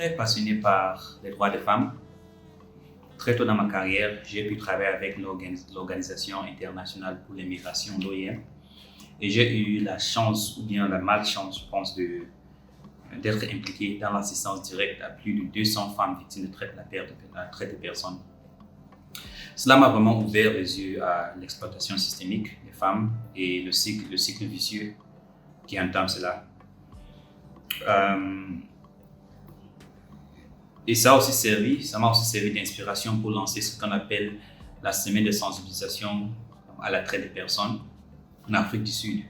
très passionné par les droits des femmes. Très tôt dans ma carrière, j'ai pu travailler avec l'Organisation internationale pour les migrations, l'OIM, et j'ai eu la chance, ou bien la malchance, je pense, d'être impliqué dans l'assistance directe à plus de 200 femmes victimes de traite de personnes. Cela m'a vraiment ouvert les yeux à l'exploitation systémique des femmes et le cycle vicieux qui entame cela. Et ça m'a aussi servi d'inspiration pour lancer ce qu'on appelle la semaine de sensibilisation à la traite des personnes en Afrique du Sud.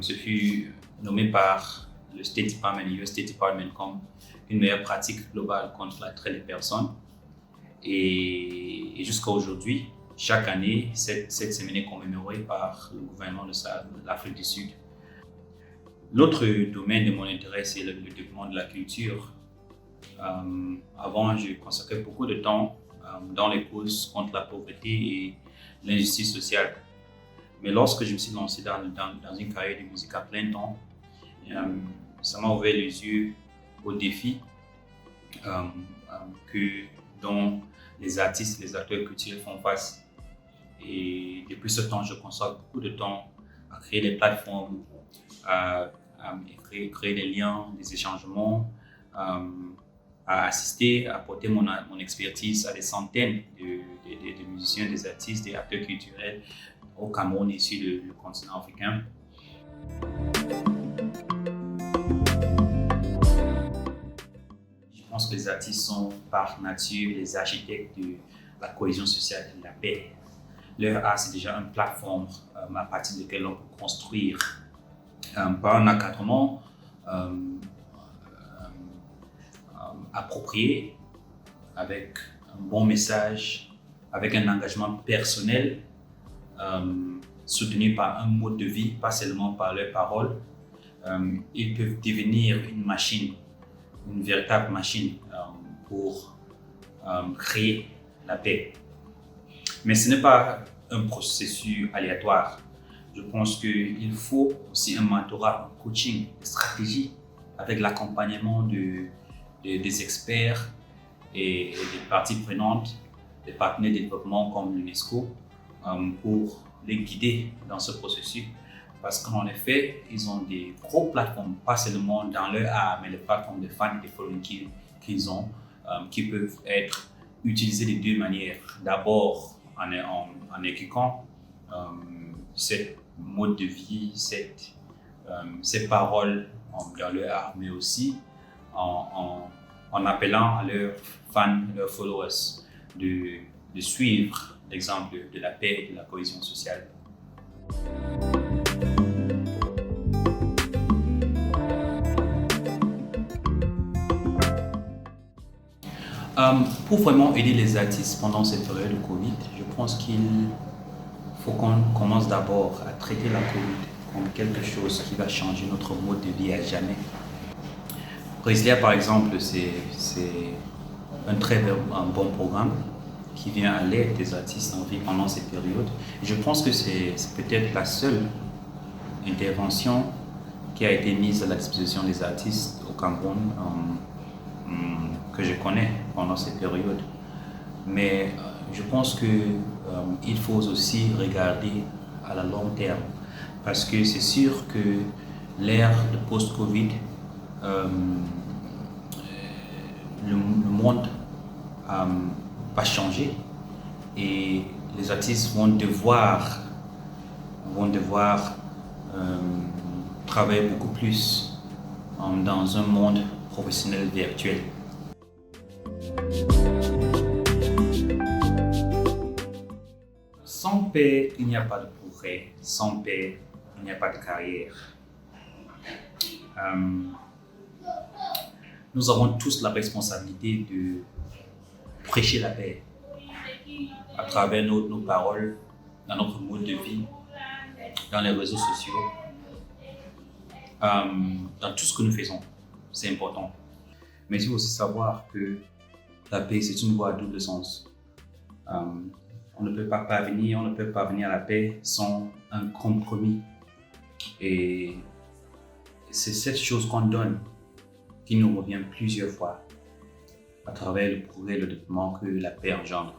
Ce fut nommé par le State Department, le US State Department, comme une meilleure pratique globale contre la traite des personnes. Et jusqu'à aujourd'hui, chaque année, cette semaine est commémorée par le gouvernement de l'Afrique du Sud. L'autre domaine de mon intérêt, c'est le développement de la culture. Avant, je consacrais beaucoup de temps dans les causes contre la pauvreté et l'injustice sociale. Mais lorsque je me suis lancé dans une carrière de musique à plein temps, ça m'a ouvert les yeux aux défis dont les artistes et les acteurs culturels font face. Et depuis ce temps, je consacre beaucoup de temps à créer des plateformes, à créer des liens, des échangements, à assister, à apporter mon expertise à des centaines de musiciens, des artistes, des acteurs culturels au Cameroun et sur le continent africain. Je pense que les artistes sont par nature les architectes de la cohésion sociale et de la paix. Leur art, c'est déjà une plateforme à partir de laquelle on peut construire par un encadrement approprié, avec un bon message, avec un engagement personnel, soutenu par un mode de vie, pas seulement par leurs paroles. Ils peuvent devenir une machine, une véritable machine pour créer la paix. Mais ce n'est pas un processus aléatoire. Je pense qu'il faut aussi un mentorat, un coaching, des stratégies avec l'accompagnement des experts et des parties prenantes, des partenaires de développement comme l'UNESCO pour les guider dans ce processus. Parce qu'en effet, ils ont des gros plateformes, pas seulement dans leur art, mais les plateformes de fans et de following qu'ils ont, qui peuvent être utilisées de deux manières. D'abord, en éduquant cette mode de vie, ces paroles dans leur art, mais aussi en appelant à leurs fans, leurs followers de suivre l'exemple de la paix et de la cohésion sociale. Pour vraiment aider les artistes pendant cette période de Covid, je pense qu'il faut qu'on commence d'abord à traiter la Covid comme quelque chose qui va changer notre mode de vie à jamais. Prislia, par exemple, c'est un bon programme qui vient à l'aide des artistes en vie pendant cette période. Et je pense que c'est peut-être la seule intervention qui a été mise à la disposition des artistes au Cameroun que je connais pendant cette période. Mais je pense qu'il faut aussi regarder à la long terme, parce que c'est sûr que l'ère de post-Covid, le monde va changer et les artistes vont devoir travailler beaucoup plus dans un monde professionnel virtuel. Sans paix, il n'y a pas de progrès. Sans paix, il n'y a pas de carrière. Nous avons tous la responsabilité de prêcher la paix à travers nos paroles, dans notre mode de vie, dans les réseaux sociaux, dans tout ce que nous faisons. C'est important. Mais il faut aussi savoir que la paix, c'est une voie à double sens. On ne peut pas parvenir à la paix sans un compromis. Et c'est cette chose qu'on donne qui nous revient plusieurs fois à travers le progrès et le développement que la paix engendre.